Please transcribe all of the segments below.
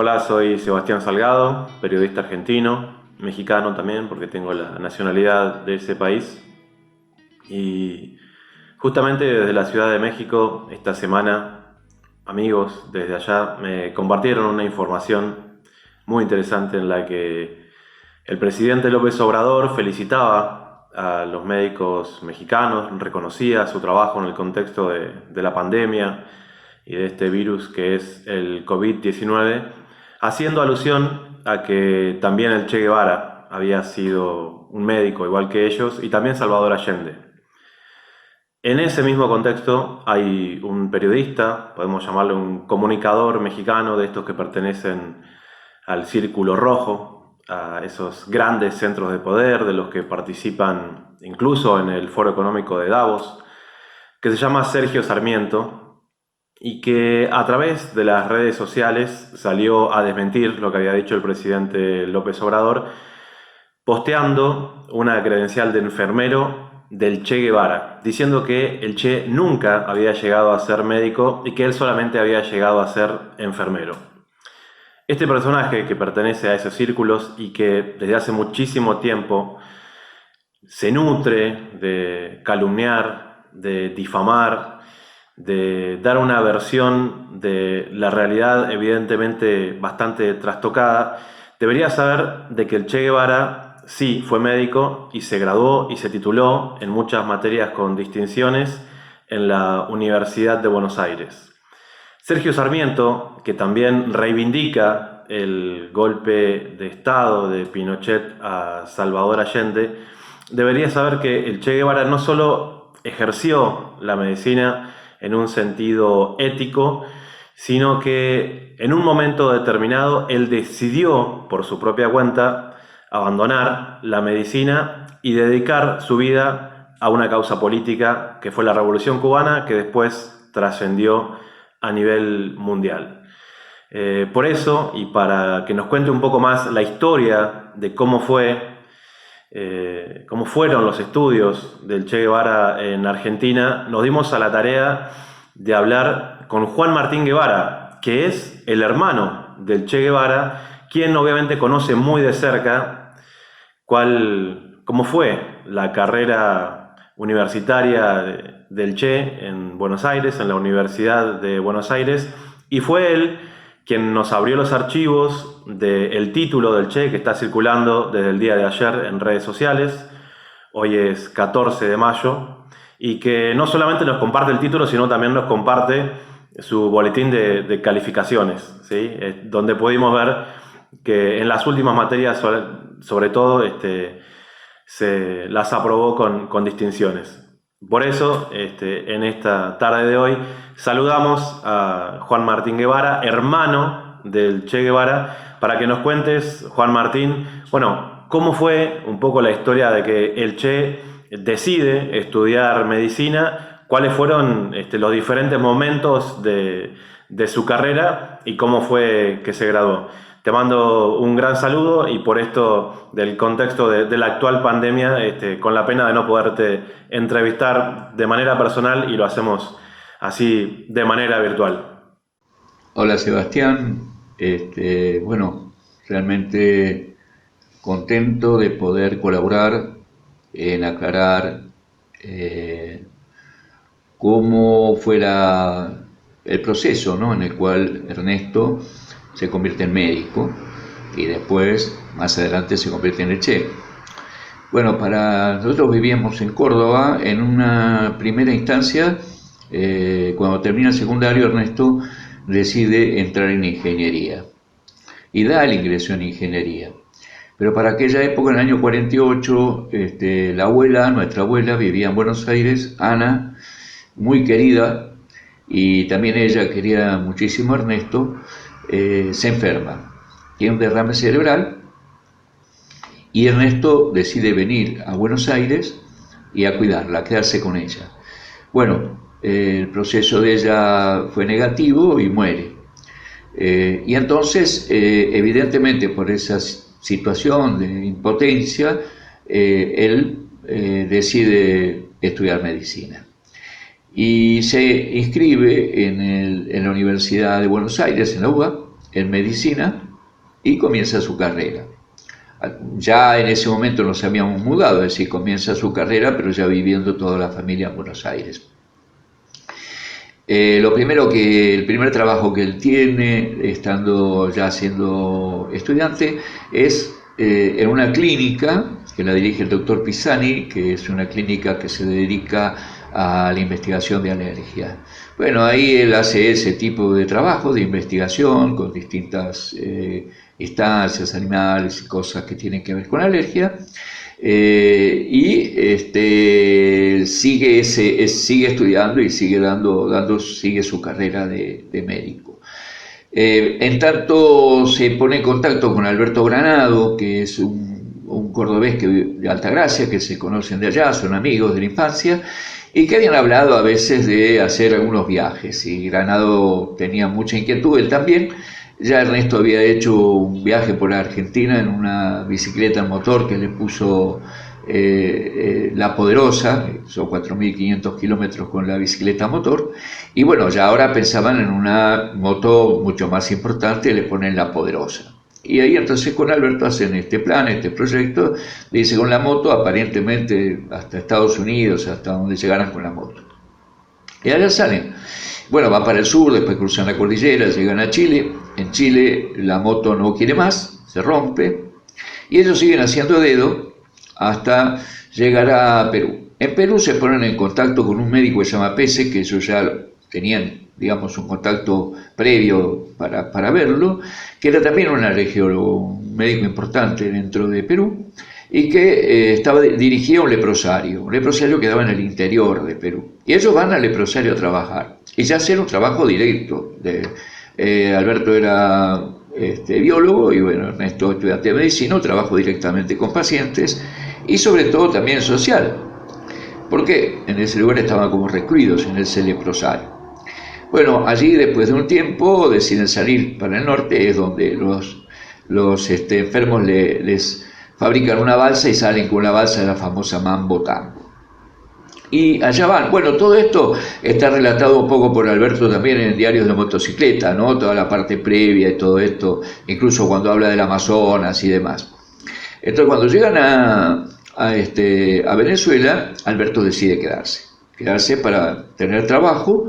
Hola, soy Sebastián Salgado, periodista argentino, mexicano también, porque tengo la nacionalidad de ese país. Y justamente desde la Ciudad de México, esta semana, amigos desde allá me compartieron una información muy interesante en la que el presidente López Obrador felicitaba a los médicos mexicanos, reconocía su trabajo en el contexto de la pandemia y de este virus que es el COVID-19, haciendo alusión a que también el Che Guevara había sido un médico igual que ellos y también Salvador Allende. En ese mismo contexto hay un periodista, podemos llamarlo un comunicador mexicano de estos que pertenecen al Círculo Rojo, a esos grandes centros de poder de los que participan incluso en el Foro Económico de Davos, que se llama Sergio Sarmiento y que a través de las redes sociales salió a desmentir lo que había dicho el presidente López Obrador, posteando una credencial de enfermero del Che Guevara, diciendo que el Che nunca había llegado a ser médico y que él solamente había llegado a ser enfermero. Este personaje que pertenece a esos círculos y que desde hace muchísimo tiempo se nutre de calumniar, de difamar, de dar una versión de la realidad evidentemente bastante trastocada, debería saber de que el Che Guevara sí fue médico y se graduó y se tituló en muchas materias con distinciones en la Universidad de Buenos Aires. Sergio Sarmiento, que también reivindica el golpe de Estado de Pinochet a Salvador Allende, debería saber que el Che Guevara no solo ejerció la medicina en un sentido ético, sino que en un momento determinado él decidió por su propia cuenta abandonar la medicina y dedicar su vida a una causa política que fue la Revolución Cubana, que después trascendió a nivel mundial. Por eso, y para que nos cuente un poco más la historia de cómo fueron los estudios del Che Guevara en Argentina, nos dimos a la tarea de hablar con Juan Martín Guevara, que es el hermano del Che Guevara, quien obviamente conoce muy de cerca cómo fue la carrera universitaria del Che en Buenos Aires, en la Universidad de Buenos Aires, y fue él quien nos abrió los archivos del título del Che que está circulando desde el día de ayer en redes sociales. Hoy es 14 de mayo y que no solamente nos comparte el título, sino también nos comparte su boletín de calificaciones, ¿sí? Donde pudimos ver que en las últimas materias, sobre todo, se las aprobó con distinciones. Por eso, en esta tarde de hoy, saludamos a Juan Martín Guevara, hermano del Che Guevara, para que nos cuentes, Juan Martín, bueno, cómo fue un poco la historia de que el Che decide estudiar medicina, cuáles fueron los diferentes momentos de su carrera y cómo fue que se graduó. Te mando un gran saludo y por esto del contexto de la actual pandemia, con la pena de no poderte entrevistar de manera personal y lo hacemos así de manera virtual. Hola Sebastián, bueno, realmente contento de poder colaborar en aclarar cómo fue el proceso, ¿no?, en el cual Ernesto se convierte en médico y después, más adelante, se convierte en el Che. Bueno, nosotros vivíamos en Córdoba. En una primera instancia, cuando termina el secundario, Ernesto decide entrar en ingeniería y da el ingreso en ingeniería. Pero para aquella época, en el año 48, nuestra abuela, vivía en Buenos Aires, Ana, muy querida, y también ella quería muchísimo a Ernesto, se enferma, tiene un derrame cerebral y Ernesto decide venir a Buenos Aires y a cuidarla, a quedarse con ella. Bueno, el proceso de ella fue negativo y muere. Y entonces, evidentemente por esa situación de impotencia, él decide estudiar medicina. Y se inscribe en la Universidad de Buenos Aires, en la UBA, en medicina y comienza su carrera. Ya en ese momento nos habíamos mudado, es decir, comienza su carrera, pero ya viviendo toda la familia en Buenos Aires. El primer trabajo que él tiene, estando ya siendo estudiante, es en una clínica que la dirige el doctor Pisani, que es una clínica que se dedica a la investigación de alergia. Bueno, ahí él hace ese tipo de trabajo de investigación con distintas instancias, animales y cosas que tienen que ver con alergia. Sigue estudiando y sigue su carrera de médico. En tanto se pone en contacto con Alberto Granado, que es un cordobés de Altagracia, que se conocen de allá, son amigos de la infancia, y que habían hablado a veces de hacer algunos viajes, y Granado tenía mucha inquietud, él también. Ya Ernesto había hecho un viaje por Argentina en una bicicleta motor que le puso La Poderosa, son 4.500 kilómetros con la bicicleta motor, y bueno, ya ahora pensaban en una moto mucho más importante, le ponen La Poderosa. Y ahí entonces con Alberto hacen este plan, este proyecto, le dice con la moto, aparentemente hasta Estados Unidos, hasta donde llegaran con la moto. Y allá salen. Bueno, van para el sur, después cruzan la cordillera, llegan a Chile. En Chile la moto no quiere más, se rompe. Y ellos siguen haciendo dedo hasta llegar a Perú. En Perú se ponen en contacto con un médico que se llama Pese, que ellos ya tenían, digamos, un contacto previo para verlo, que era también un alergiólogo, un médico importante dentro de Perú, y que dirigía un leprosario que daba en el interior de Perú. Y ellos van al leprosario a trabajar, y ya hacen un trabajo directo. Alberto era biólogo, y bueno, Ernesto estudiante de medicina, trabajo directamente con pacientes, y sobre todo también social, porque en ese lugar estaban como recluidos en ese leprosario. Bueno, allí después de un tiempo deciden salir para el norte, es donde los enfermos les fabrican una balsa y salen con la balsa de la famosa Mambo Tambo. Y allá van. Bueno, todo esto está relatado un poco por Alberto también en Diarios de Motocicleta, ¿no? Toda la parte previa y todo esto, incluso cuando habla del Amazonas y demás. Entonces, cuando llegan a Venezuela, Alberto decide quedarse para tener trabajo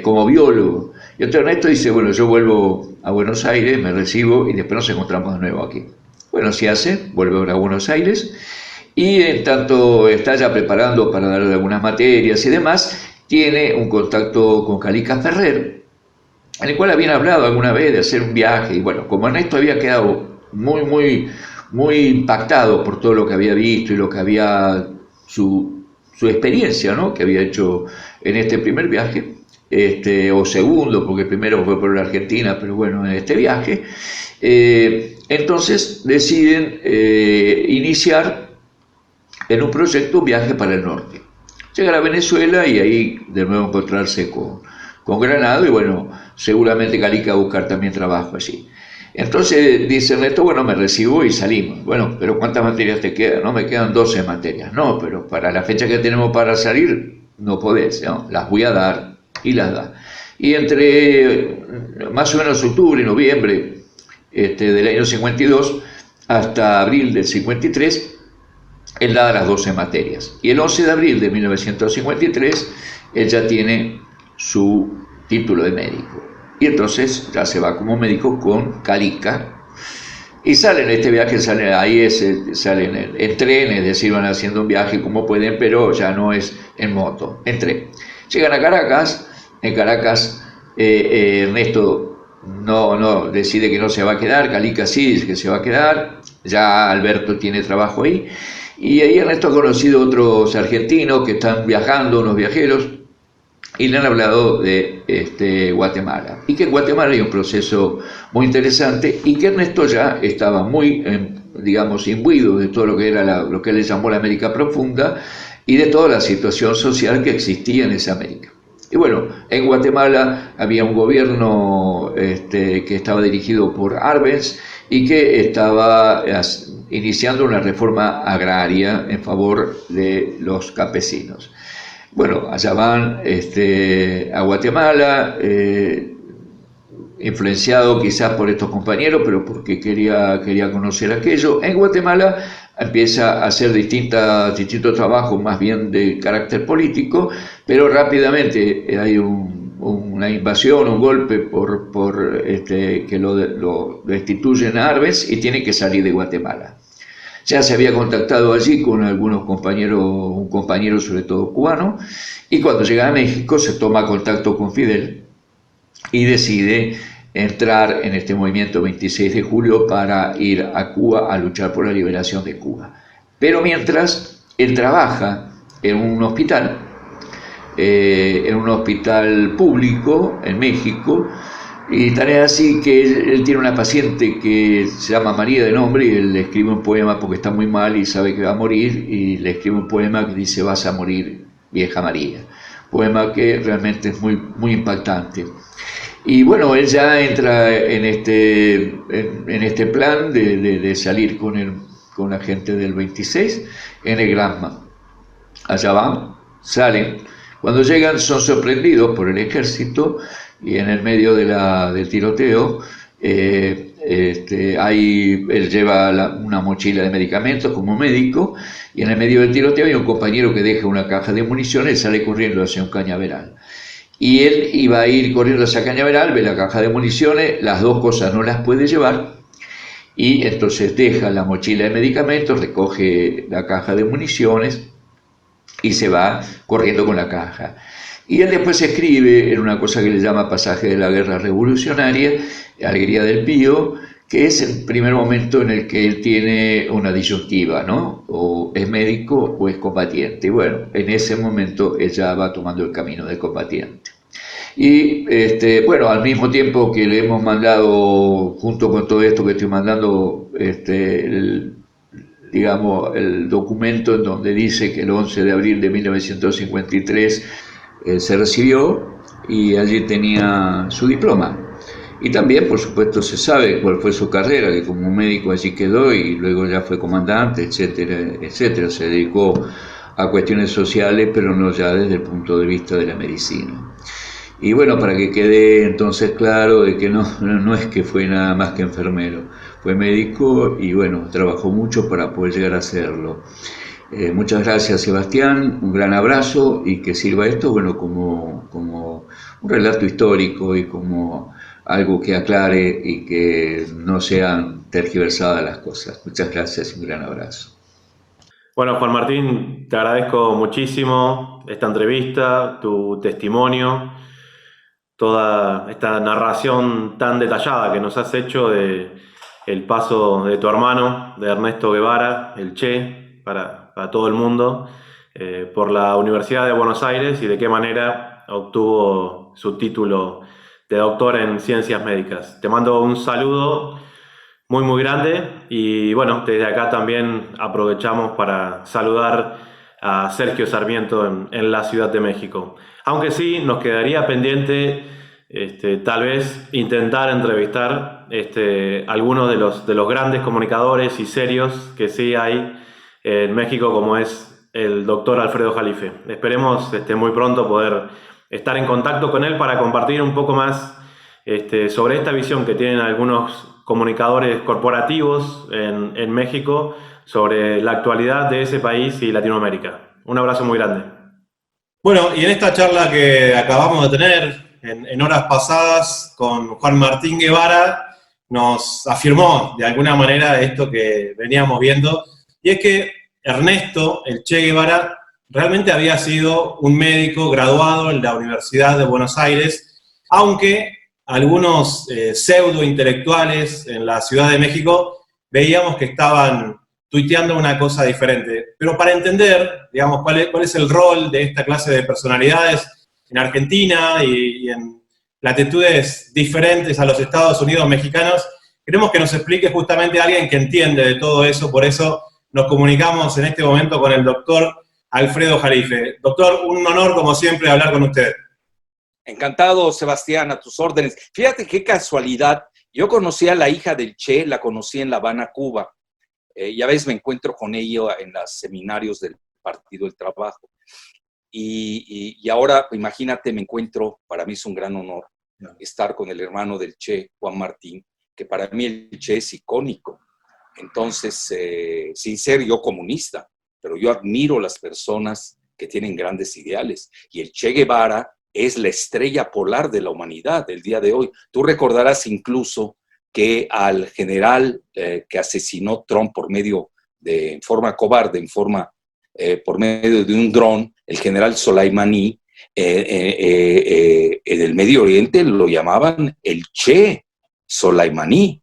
como biólogo. Y entonces Ernesto dice, bueno, yo vuelvo a Buenos Aires, me recibo y después nos encontramos de nuevo aquí. Bueno, así hace, vuelve a Buenos Aires y en tanto está ya preparando para dar algunas materias y demás, tiene un contacto con Calica Ferrer, en el cual habían hablado alguna vez de hacer un viaje. Y bueno, como Ernesto había quedado muy impactado por todo lo que había visto y lo que había su experiencia, ¿no?, que había hecho en este primer viaje, o segundo, porque primero fue por la Argentina, pero bueno, en este viaje, entonces deciden iniciar en un proyecto un viaje para el norte. Llegar a Venezuela y ahí de nuevo encontrarse con Granado, y bueno, seguramente Calica a buscar también trabajo allí. Entonces dice Ernesto, bueno, me recibo y salimos. Bueno, pero ¿cuántas materias te quedan? No, me quedan 12 materias. No, pero para la fecha que tenemos para salir, no podés, ¿no? Las voy a dar, y las da. Y entre más o menos octubre y noviembre del año 52 hasta abril del 53, él da las 12 materias. Y el 11 de abril de 1953, él ya tiene su título de médico. Y entonces ya se va como médico con Calica. Y salen este viaje, salen en tren, es decir, van haciendo un viaje como pueden, pero ya no es en moto, en tren. Llegan a Caracas. En Caracas Ernesto no decide que no se va a quedar, Calica sí dice que se va a quedar, ya Alberto tiene trabajo ahí, y ahí Ernesto ha conocido otros argentinos que están viajando, unos viajeros, y le han hablado de Guatemala, y que en Guatemala hay un proceso muy interesante, y que Ernesto ya estaba muy, digamos, imbuido de todo lo que era lo que él llamó la América Profunda, y de toda la situación social que existía en esa América. Y bueno, en Guatemala había un gobierno que estaba dirigido por Arbenz y que estaba iniciando una reforma agraria en favor de los campesinos. Bueno, allá van a Guatemala, influenciado quizás por estos compañeros, pero porque quería conocer aquello. En Guatemala empieza a hacer distintos trabajos más bien de carácter político, pero rápidamente hay una invasión, un golpe que lo destituyen a Arbenz y tiene que salir de Guatemala. Ya se había contactado allí con algunos compañeros, un compañero sobre todo cubano, y cuando llega a México se toma contacto con Fidel y decide entrar en este movimiento 26 de julio para ir a Cuba a luchar por la liberación de Cuba. Pero mientras, él trabaja en un hospital público en México, y tan es así que él tiene una paciente que se llama María de nombre, y él le escribe un poema porque está muy mal y sabe que va a morir, y le escribe un poema que dice: vas a morir, vieja María. Poema que realmente es muy, muy impactante. Y bueno, él ya entra en este plan de salir con la gente del 26 en el Granma. Allá van, salen. Cuando llegan son sorprendidos por el ejército, y en el medio del tiroteo él lleva una mochila de medicamentos como médico, y en el medio del tiroteo hay un compañero que deja una caja de municiones y sale corriendo hacia un cañaveral. Y él iba a ir corriendo hacia cañaveral, ve la caja de municiones, las dos cosas no las puede llevar, y entonces deja la mochila de medicamentos, recoge la caja de municiones y se va corriendo con la caja. Y él después escribe en una cosa que le llama Pasaje de la Guerra Revolucionaria, Alegría del Pío, que es el primer momento en el que él tiene una disyuntiva, ¿no? O es médico o es combatiente. Y bueno, en ese momento ella va tomando el camino del combatiente. Y bueno, al mismo tiempo que le hemos mandado, junto con todo esto que estoy mandando, digamos, el documento en donde dice que el 11 de abril de 1953 se recibió, y allí tenía su diploma. Y también, por supuesto, se sabe cuál fue su carrera, que como médico allí quedó y luego ya fue comandante, etcétera, etcétera. Se dedicó a cuestiones sociales, pero no ya desde el punto de vista de la medicina. Y bueno, para que quede entonces claro de que no es que fue nada más que enfermero, fue médico y bueno, trabajó mucho para poder llegar a hacerlo. Muchas gracias, Sebastián, un gran abrazo, y que sirva esto, bueno, como un relato histórico y como algo que aclare y que no sean tergiversadas las cosas. Muchas gracias y un gran abrazo. Bueno, Juan Martín, te agradezco muchísimo esta entrevista, tu testimonio, toda esta narración tan detallada que nos has hecho de el paso de tu hermano, de Ernesto Guevara, el Che, para todo el mundo, por la Universidad de Buenos Aires, y de qué manera obtuvo su título de doctor en ciencias médicas. Te mando un saludo muy muy grande, y bueno, desde acá también aprovechamos para saludar a Sergio Sarmiento en la Ciudad de México. Aunque sí, nos quedaría pendiente tal vez intentar entrevistar algunos de los grandes comunicadores y serios que sí hay en México, como es el doctor Alfredo Jalife. Esperemos muy pronto poder estar en contacto con él para compartir un poco más sobre esta visión que tienen algunos comunicadores corporativos en México sobre la actualidad de ese país y Latinoamérica. Un abrazo muy grande. Bueno, y en esta charla que acabamos de tener en horas pasadas con Juan Martín Guevara, nos afirmó de alguna manera esto que veníamos viendo, y es que Ernesto, el Che Guevara, realmente había sido un médico graduado en la Universidad de Buenos Aires, aunque algunos pseudo intelectuales en la Ciudad de México veíamos que estaban tuiteando una cosa diferente. Pero para entender, digamos, cuál es el rol de esta clase de personalidades en Argentina y en latitudes diferentes a los Estados Unidos mexicanos, queremos que nos explique justamente alguien que entiende de todo eso. Por eso nos comunicamos en este momento con el doctor Alfredo Jalife. Doctor, un honor, como siempre, hablar con usted. Encantado, Sebastián, a tus órdenes. Fíjate qué casualidad. Yo conocí a la hija del Che, la conocí en La Habana, Cuba. Y a veces me encuentro con ella en los seminarios del Partido del Trabajo. Y ahora, imagínate, me encuentro, para mí es un gran honor, estar con el hermano del Che, Juan Martín, que para mí el Che es icónico. Entonces, sin ser yo comunista, pero yo admiro las personas que tienen grandes ideales. Y el Che Guevara es la estrella polar de la humanidad del día de hoy. Tú recordarás incluso que al general que asesinó Trump en forma cobarde, por medio de un dron, el general Soleimani, en el Medio Oriente lo llamaban el Che Soleimani.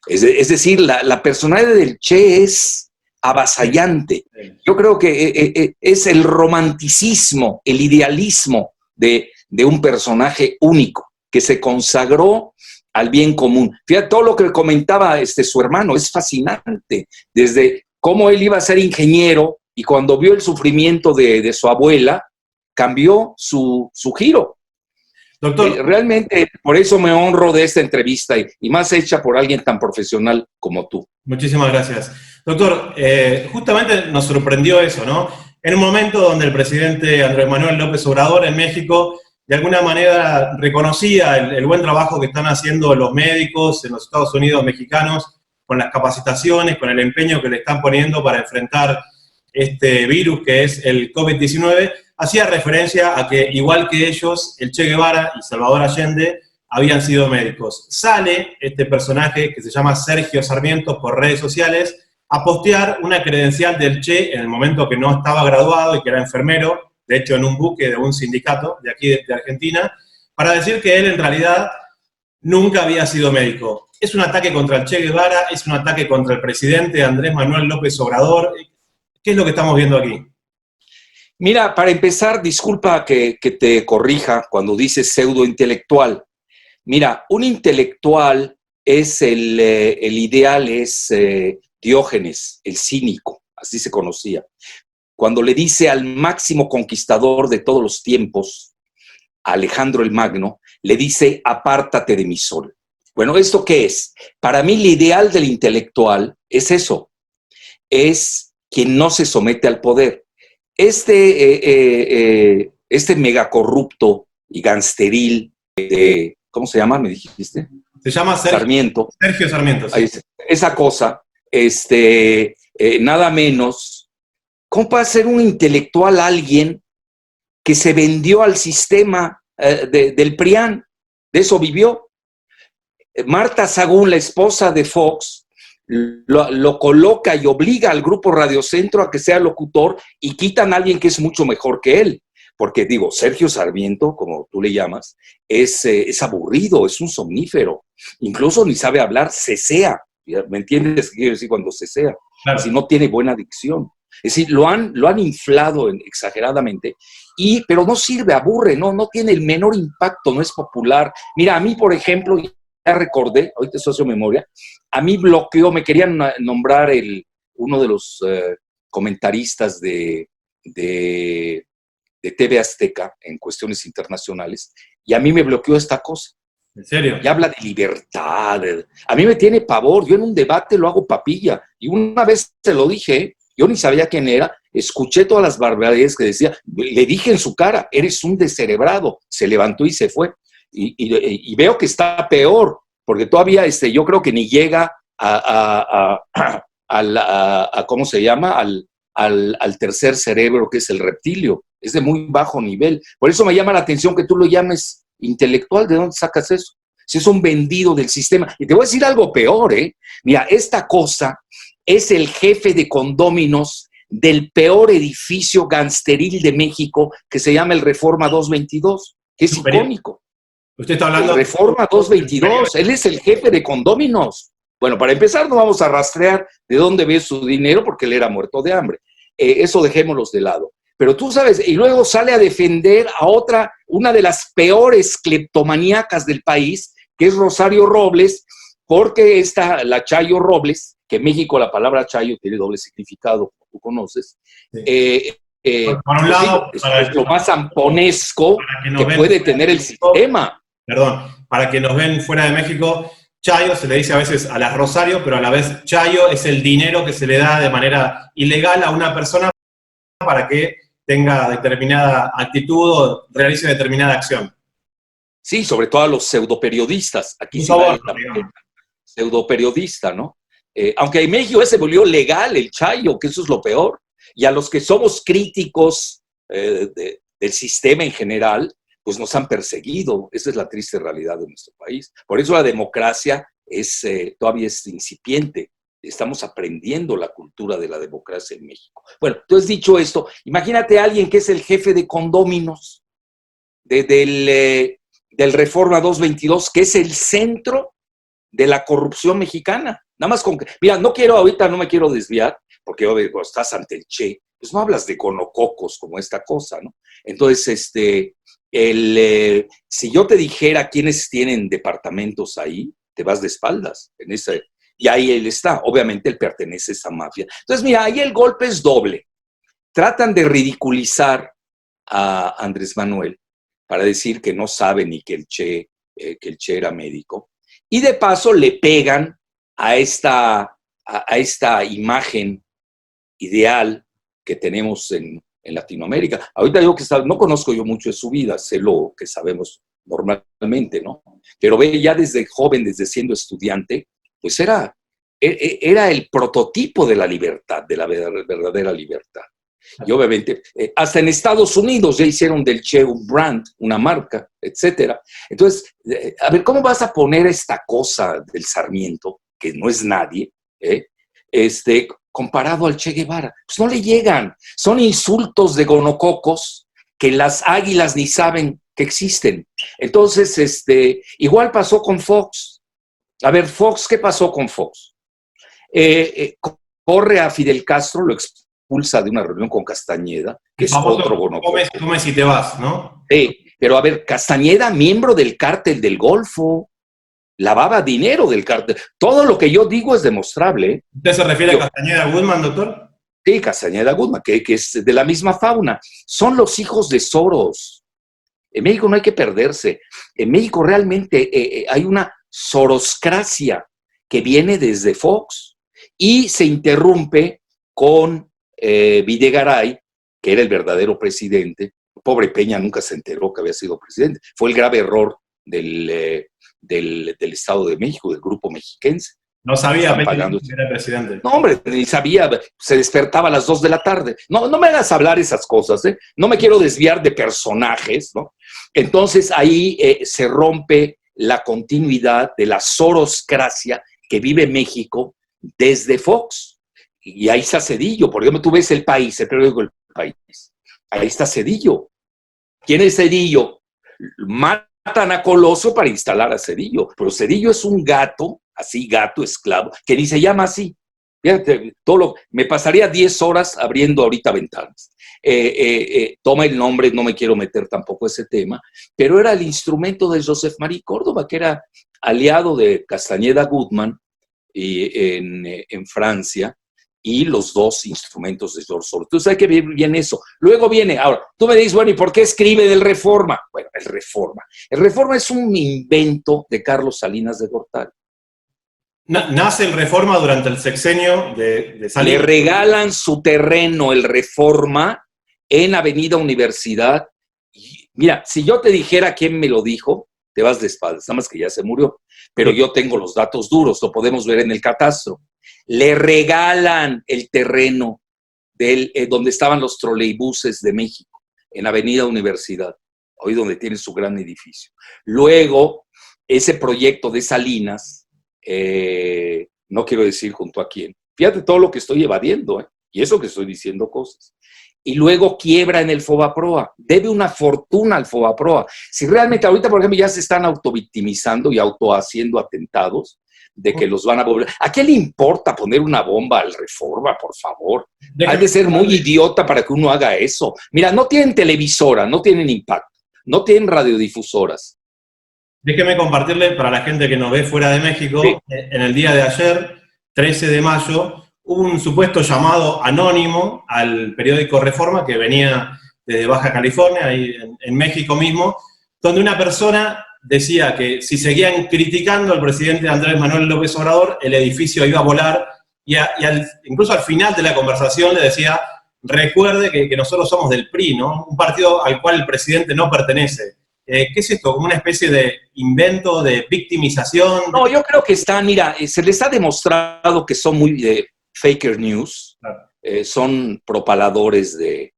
Es decir, la personalidad del Che es avasallante. Yo creo que es el romanticismo, el idealismo de un personaje único que se consagró al bien común. Fíjate, todo lo que comentaba su hermano es fascinante, desde cómo él iba a ser ingeniero y cuando vio el sufrimiento de su abuela, cambió su giro. Doctor, Realmente, por eso me honro de esta entrevista y más hecha por alguien tan profesional como tú. muchísimas gracias. Doctor, justamente nos sorprendió eso, ¿no? En un momento donde el presidente Andrés Manuel López Obrador en México de alguna manera reconocía el buen trabajo que están haciendo los médicos en los Estados Unidos mexicanos con las capacitaciones, con el empeño que le están poniendo para enfrentar este virus que es el COVID-19, hacía referencia a que, igual que ellos, el Che Guevara y Salvador Allende habían sido médicos. Sale este personaje que se llama Sergio Sarmiento por redes sociales a postear una credencial del Che en el momento que no estaba graduado y que era enfermero, de hecho en un buque de un sindicato de aquí de Argentina, para decir que él en realidad nunca había sido médico. ¿Es un ataque contra el Che Guevara? ¿Es un ataque contra el presidente Andrés Manuel López Obrador? ¿Qué es lo que estamos viendo aquí? Mira, para empezar, disculpa que te corrija cuando dices pseudo-intelectual. Mira, un intelectual es el ideal, es Diógenes, el cínico, así se conocía. Cuando le dice al máximo conquistador de todos los tiempos, a Alejandro el Magno, le dice, apártate de mi sol. Bueno, ¿esto qué es? Para mí el ideal del intelectual es eso, es quien no se somete al poder. Este megacorrupto y gangsteril ¿cómo se llama? ¿Me dijiste? Se llama Sarmiento. Sergio Sarmiento. Sí. Esa cosa, nada menos. ¿Cómo puede ser un intelectual alguien que se vendió al sistema del PRIAN? De eso vivió. Marta Sagún, la esposa de Fox, lo coloca y obliga al grupo Radio Centro a que sea locutor y quitan a alguien que es mucho mejor que él. Porque digo, Sergio Sarmiento, como tú le llamas, es aburrido, es un somnífero. Incluso ni sabe hablar, cesea. ¿Me entiendes qué quiero decir cuando cesea? Claro. Si no tiene buena dicción. Es decir, lo han inflado exageradamente, pero no sirve, aburre, no tiene el menor impacto, no es popular. Mira, a mí, por ejemplo, ya recordé, ahorita estoy haciendo memoria, a mí bloqueó, me querían nombrar uno de los comentaristas de TV Azteca en cuestiones internacionales, y a mí me bloqueó esta cosa. ¿En serio? Y habla de libertad. A mí me tiene pavor, yo en un debate lo hago papilla, y una vez se lo dije, yo ni sabía quién era, escuché todas las barbaridades que decía, le dije en su cara, eres un descerebrado, se levantó y se fue. Y veo que está peor, porque todavía yo creo que ni llega ¿cómo se llama? Al tercer cerebro, que es el reptilio. Es de muy bajo nivel. Por eso me llama la atención que tú lo llames intelectual. ¿De dónde sacas eso? Si es un vendido del sistema. Y te voy a decir algo peor, ¿eh? Mira, esta cosa es el jefe de condóminos del peor edificio gangsteril de México, que se llama el Reforma 222, que es icónico. Usted está hablando de Reforma 222, él es el jefe de condóminos. Bueno, para empezar, no vamos a rastrear de dónde ve su dinero, porque él era muerto de hambre. Eso dejémoslos de lado. Pero tú sabes, y luego sale a defender a una de las peores cleptomaníacas del país, que es Rosario Robles, porque la Chayo Robles, que en México la palabra Chayo tiene doble significado, como tú conoces, sí. Por un lado, es lo más zamponesco que puede tener el sistema. Perdón, para que nos ven fuera de México, Chayo se le dice a veces a las Rosario, pero a la vez Chayo es el dinero que se le da de manera ilegal a una persona para que tenga determinada actitud o realice determinada acción. Sí, sobre todo a los pseudoperiodistas. Aquí sí va la pseudoperiodista, ¿no? Aunque en México se volvió legal el chayo, que eso es lo peor. Y a los que somos críticos del sistema en general, pues nos han perseguido. Esa es la triste realidad de nuestro país. Por eso la democracia todavía es incipiente. Estamos aprendiendo la cultura de la democracia en México. Bueno, entonces dicho esto, imagínate a alguien que es el jefe de condóminos del Reforma 222, que es el centro de la corrupción mexicana. Nada más con que, mira, ahorita no me quiero desviar, porque cuando estás ante el Che, pues no hablas de gonococos como esta cosa, ¿no? Entonces, si yo te dijera quiénes tienen departamentos ahí, te vas de espaldas en ese. Y ahí él está, obviamente él pertenece a esa mafia. Entonces, mira, ahí el golpe es doble. Tratan de ridiculizar a Andrés Manuel para decir que no sabe ni que el Che era médico. Y de paso le pegan a esta imagen ideal que tenemos en Latinoamérica. Ahorita digo que no conozco yo mucho de su vida, sé lo que sabemos normalmente, ¿no? Pero ve, ya desde joven, desde siendo estudiante, pues era el prototipo de la libertad, de la verdadera libertad. Y obviamente, hasta en Estados Unidos ya hicieron del Che un brand, una marca, etcétera. Entonces, a ver, ¿cómo vas a poner esta cosa del Sarmiento, que no es nadie, comparado al Che Guevara? Pues no le llegan. Son insultos de gonococos que las águilas ni saben que existen. Entonces, igual pasó con Fox. A ver, Fox, ¿qué pasó con Fox? Corre a Fidel Castro, lo expulsa de una reunión con Castañeda, que es otro gonococo. Comes y te vas, ¿no? Sí, pero a ver, Castañeda, miembro del cártel del Golfo, lavaba dinero del cártel. Todo lo que yo digo es demostrable. ¿Usted se refiere a Castañeda Goodman, doctor? Sí, Castañeda Goodman, que es de la misma fauna. Son los hijos de Soros. En México no hay que perderse. En México realmente hay una soroscracia que viene desde Fox y se interrumpe con Videgaray, que era el verdadero presidente. Pobre Peña nunca se enteró que había sido presidente. Fue el grave error del Estado de México, del grupo mexiquense. No sabía que era presidente. No, hombre, ni sabía, se despertaba a las 2 de la tarde. No me hagas hablar esas cosas, ¿eh? No me quiero desviar de personajes, ¿no? Entonces ahí se rompe la continuidad de la soroscracia que vive México desde Fox. Y ahí está Zedillo. Por ejemplo, tú ves El País, el periódico El País. Ahí está Zedillo. ¿Quién es Zedillo? Matan a Colosio para instalar a Zedillo. Pero Zedillo es un gato, así gato esclavo, que ni se llama así. Fíjate, me pasaría 10 horas abriendo ahorita ventanas. Toma el nombre, no me quiero meter tampoco a ese tema, pero era el instrumento de Joseph Marie Córdoba, que era aliado de Castañeda Goodman en Francia, y los dos instrumentos de George Soros. Entonces hay que ver bien eso. Luego viene, ahora, tú me dices, bueno, ¿y por qué escribe del Reforma? Bueno, el Reforma. El Reforma es un invento de Carlos Salinas de Gortari. Nace el Reforma durante el sexenio de Salinas. Le regalan su terreno, el Reforma, en Avenida Universidad. Y mira, si yo te dijera quién me lo dijo, te vas de espaldas, nada más que ya se murió. Pero yo tengo los datos duros, lo podemos ver en el catastro. Le regalan el terreno donde estaban los troleibuses de México, en Avenida Universidad, hoy donde tiene su gran edificio. Luego, ese proyecto de Salinas, no quiero decir junto a quién, fíjate todo lo que estoy evadiendo, y eso que estoy diciendo cosas. Y luego quiebra en el Fobaproa, debe una fortuna al Fobaproa. Si realmente ahorita, por ejemplo, ya se están autovictimizando y autohaciendo atentados, de que los van a volver. ¿A qué le importa poner una bomba al Reforma, por favor? Hay de ser muy idiota para que uno haga eso. Mira, no tienen televisora, no tienen impacto, no tienen radiodifusoras. Déjeme compartirle para la gente que nos ve fuera de México, sí. En el día de ayer, 13 de mayo, hubo un supuesto llamado anónimo al periódico Reforma que venía desde Baja California, ahí en México mismo, donde una persona decía que si seguían criticando al presidente Andrés Manuel López Obrador, el edificio iba a volar, y incluso al final de la conversación le decía, recuerde que nosotros somos del PRI, ¿no? Un partido al cual el presidente no pertenece. ¿Qué es esto? ¿Como una especie de invento, de victimización? No, yo creo que están, mira, se les ha demostrado que son muy faker news, Claro. son propaladores de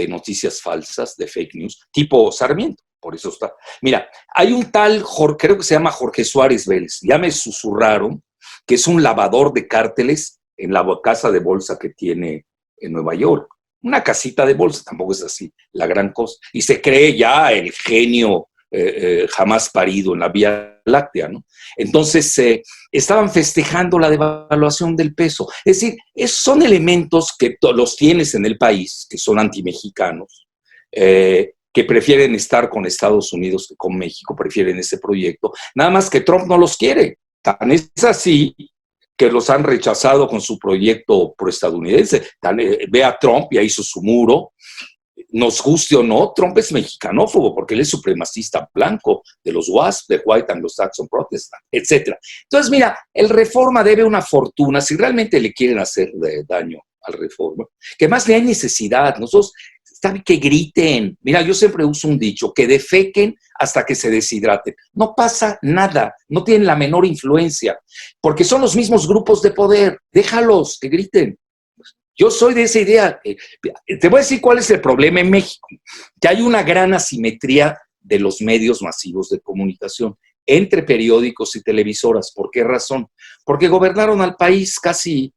noticias falsas, de fake news, tipo Sarmiento, por eso está. Mira, hay un tal, creo que se llama Jorge Suárez Vélez, ya me susurraron que es un lavador de cárteles en la casa de bolsa que tiene en Nueva York. Una casita de bolsa, tampoco es así la gran cosa. Y se cree ya el genio jamás parido en la Vía Láctea, ¿no? Entonces, estaban festejando la devaluación del peso. Es decir, son elementos que los tienes en el país, que son antimexicanos, que prefieren estar con Estados Unidos que con México, prefieren ese proyecto. Nada más que Trump no los quiere. Tan es así que los han rechazado con su proyecto proestadounidense. Ve a Trump, ya hizo su muro. Nos guste o no, Trump es mexicanófobo porque él es supremacista blanco de los WASP, de White Anglo-Saxon Protestant, etc. Entonces, mira, el Reforma debe una fortuna, si realmente le quieren hacer daño al Reforma, que más le hay necesidad. Nosotros, está bien que griten. Mira, yo siempre uso un dicho, que defequen hasta que se deshidraten. No pasa nada, no tienen la menor influencia, porque son los mismos grupos de poder. Déjalos que griten. Yo soy de esa idea. Te voy a decir cuál es el problema en México, que hay una gran asimetría de los medios masivos de comunicación entre periódicos y televisoras. ¿Por qué razón? Porque gobernaron al país casi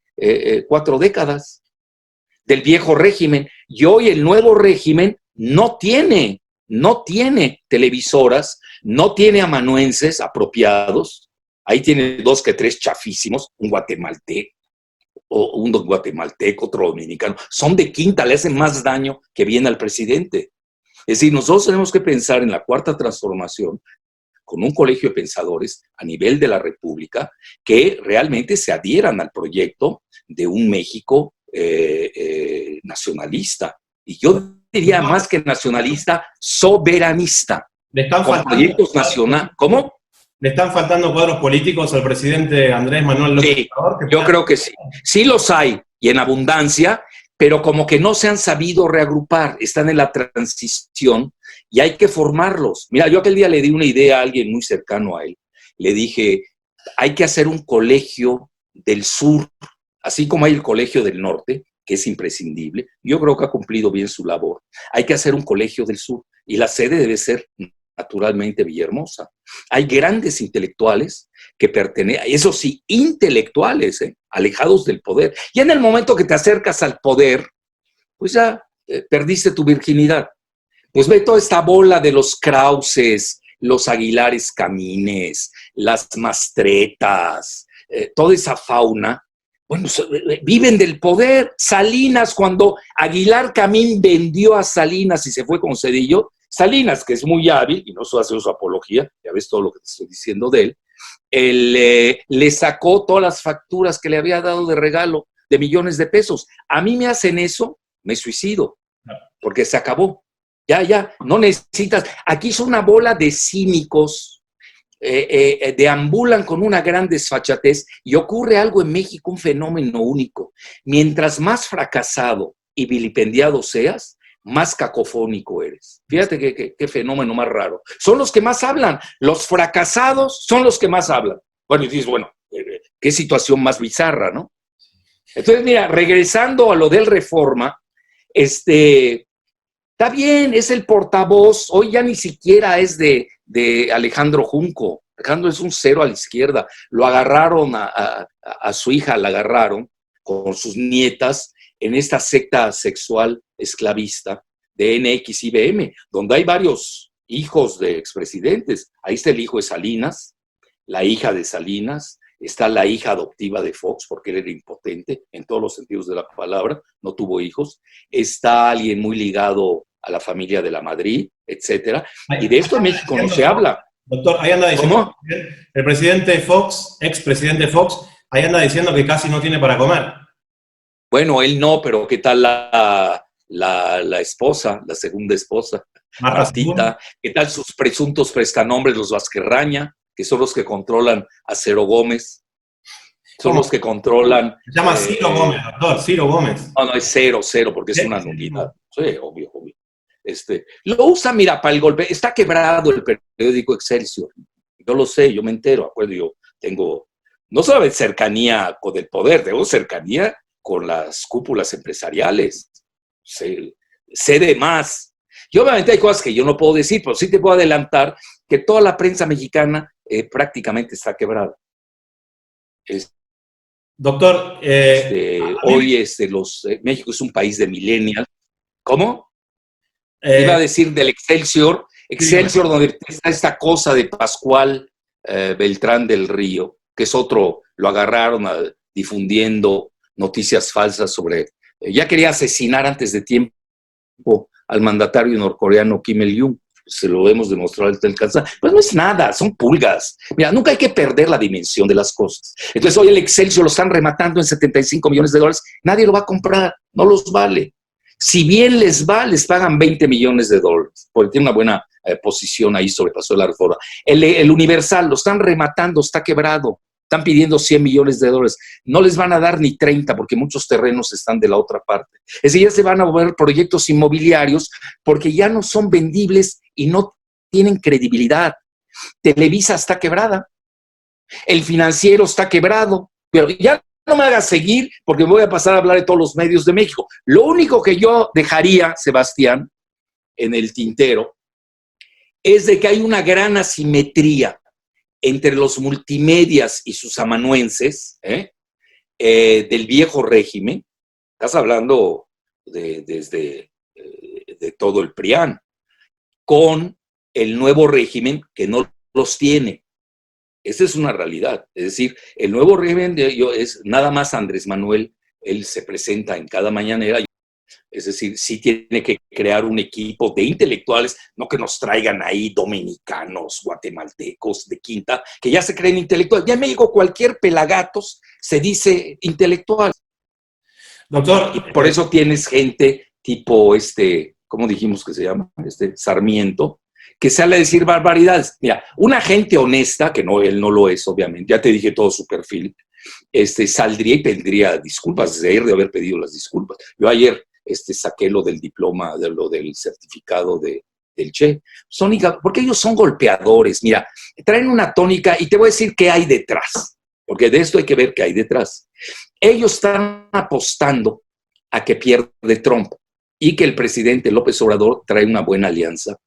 4 décadas del viejo régimen, y hoy el nuevo régimen no tiene televisoras, no tiene amanuenses apropiados. Ahí tiene 2 que 3 chafísimos, un guatemalteco, otro dominicano. Son de quinta, le hacen más daño que bien al presidente. Es decir, nosotros tenemos que pensar en la cuarta transformación con un colegio de pensadores a nivel de la República que realmente se adhieran al proyecto de un México nacionalista. Y yo diría más que nacionalista, soberanista. Le están con proyectos nacionales. ¿Cómo? ¿Le están faltando cuadros políticos al presidente Andrés Manuel López Obrador? Yo creo que sí. Sí los hay, y en abundancia, pero como que no se han sabido reagrupar, están en la transición y hay que formarlos. Mira, yo aquel día le di una idea a alguien muy cercano a él. Le dije, hay que hacer un colegio del sur, así como hay el colegio del norte, que es imprescindible. Yo creo que ha cumplido bien su labor. Hay que hacer un colegio del sur y la sede debe ser naturalmente Villahermosa. Hay grandes intelectuales que pertenecen, eso sí, intelectuales, alejados del poder. Y en el momento que te acercas al poder, pues ya perdiste tu virginidad. Pues ve toda esta bola de los Krauses, los Aguilares Camines, las Mastretas, toda esa fauna, bueno, viven del poder. Salinas, cuando Aguilar Camín vendió a Salinas y se fue con Zedillo, Salinas, que es muy hábil, y no solo hace su apología, ya ves todo lo que te estoy diciendo de él, le sacó todas las facturas que le había dado de regalo de millones de pesos. A mí me hacen eso, me suicido, porque se acabó. Ya, no necesitas. Aquí son una bola de cínicos, deambulan con una gran desfachatez, y ocurre algo en México, un fenómeno único. Mientras más fracasado y vilipendiado seas, más cacofónico eres. Fíjate qué fenómeno más raro. Son los que más hablan. Los fracasados son los que más hablan. Bueno, y dices, bueno, qué situación más bizarra, ¿no? Entonces, mira, regresando a lo del Reforma, está bien, es el portavoz. Hoy ya ni siquiera es de Alejandro Junco. Alejandro es un cero a la izquierda. Lo agarraron a su hija, la agarraron con sus nietas en esta secta sexual esclavista de NXIBM, donde hay varios hijos de expresidentes. Ahí está el hijo de Salinas, la hija de Salinas, está la hija adoptiva de Fox, porque él era impotente en todos los sentidos de la palabra, no tuvo hijos. Está alguien muy ligado a la familia de la Madrid, etcétera. Y de esto en México no se habla. Doctor, ahí anda diciendo, el presidente Fox, expresidente Fox, ahí anda diciendo que casi no tiene para comer. Bueno, él no, pero ¿qué tal la esposa, la segunda esposa? Martita. ¿Qué tal sus presuntos prestanombres, los Vázquez-Raña, que son los que controlan a Cero Gómez? Son los que controlan... Se llama Ciro Gómez, doctor, Ciro Gómez. No, es cero, porque es una nulidad. Sí, obvio. Lo usa, mira, para el golpe. Está quebrado el periódico Excelsior. Yo lo sé, yo me entero. Acuerdo, yo tengo, no solo cercanía con el poder, tengo cercanía con las cúpulas empresariales. Sé de más. Y obviamente hay cosas que yo no puedo decir, pero sí te puedo adelantar que toda la prensa mexicana prácticamente está quebrada. Doctor, Hoy México es un país de millennials. ¿Cómo? Iba a decir del Excelsior, donde está esta cosa de Pascual Beltrán del Río, que es otro, lo agarraron difundiendo noticias falsas sobre, ya quería asesinar antes de tiempo al mandatario norcoreano Kim Il-jung. Se lo hemos demostrado hasta el cansancio. Pues no es nada, son pulgas. Mira, nunca hay que perder la dimensión de las cosas. Entonces hoy el Excelsior lo están rematando en $75 millones. Nadie lo va a comprar, no los vale. Si bien les va, les pagan $20 millones, porque tiene una buena posición ahí, sobrepasó la reforma. El Universal lo están rematando, está quebrado. Están pidiendo $100 millones. No les van a dar ni 30 porque muchos terrenos están de la otra parte. Es decir, ya se van a mover proyectos inmobiliarios porque ya no son vendibles y no tienen credibilidad. Televisa está quebrada. El Financiero está quebrado. Pero ya no me hagas seguir porque voy a pasar a hablar de todos los medios de México. Lo único que yo dejaría, Sebastián, en el tintero, es de que hay una gran asimetría entre los multimedias y sus amanuenses del viejo régimen. Estás hablando de todo el PRIAN, con el nuevo régimen que no los tiene. Esa es una realidad. Es decir, el nuevo régimen es nada más Andrés Manuel, él se presenta en cada mañanera. Es decir, sí tiene que crear un equipo de intelectuales, no que nos traigan ahí dominicanos, guatemaltecos de quinta, que ya se creen intelectuales. Ya en México cualquier pelagatos se dice intelectual. Doctor. Y por eso tienes gente tipo ¿cómo dijimos que se llama? Sarmiento, que sale a decir barbaridades. Mira, una gente honesta, que no, él no lo es, obviamente, ya te dije todo su perfil, saldría y pediría disculpas, desde ayer de haber pedido las disculpas. Yo ayer saqué lo del diploma, lo del certificado del Che. Porque ellos son golpeadores. Mira, traen una tónica y te voy a decir qué hay detrás, porque de esto hay que ver qué hay detrás. Ellos están apostando a que pierde Trump y que el presidente López Obrador trae una buena alianza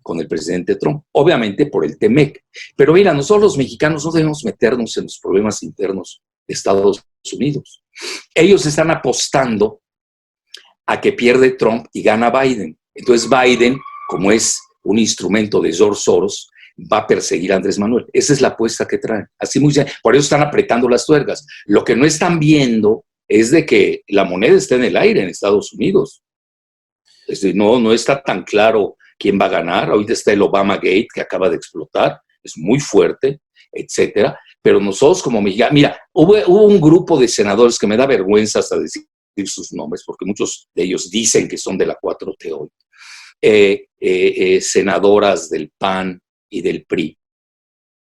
con el presidente Trump, obviamente por el TEMEC. Pero mira, nosotros los mexicanos no debemos meternos en los problemas internos de Estados Unidos. Ellos están apostando a que pierde Trump y gana Biden. Entonces Biden, como es un instrumento de George Soros, va a perseguir a Andrés Manuel. Esa es la apuesta que traen. Así muy bien. Por eso están apretando las tuercas. Lo que no están viendo es de que la moneda está en el aire en Estados Unidos. Es decir, no está tan claro quién va a ganar. Ahorita está el Obama Gate que acaba de explotar. Es muy fuerte, etcétera. Pero nosotros como mexicanos, mira, hubo un grupo de senadores que me da vergüenza hasta decir sus nombres, porque muchos de ellos dicen que son de la 4T hoy. Senadoras del PAN y del PRI,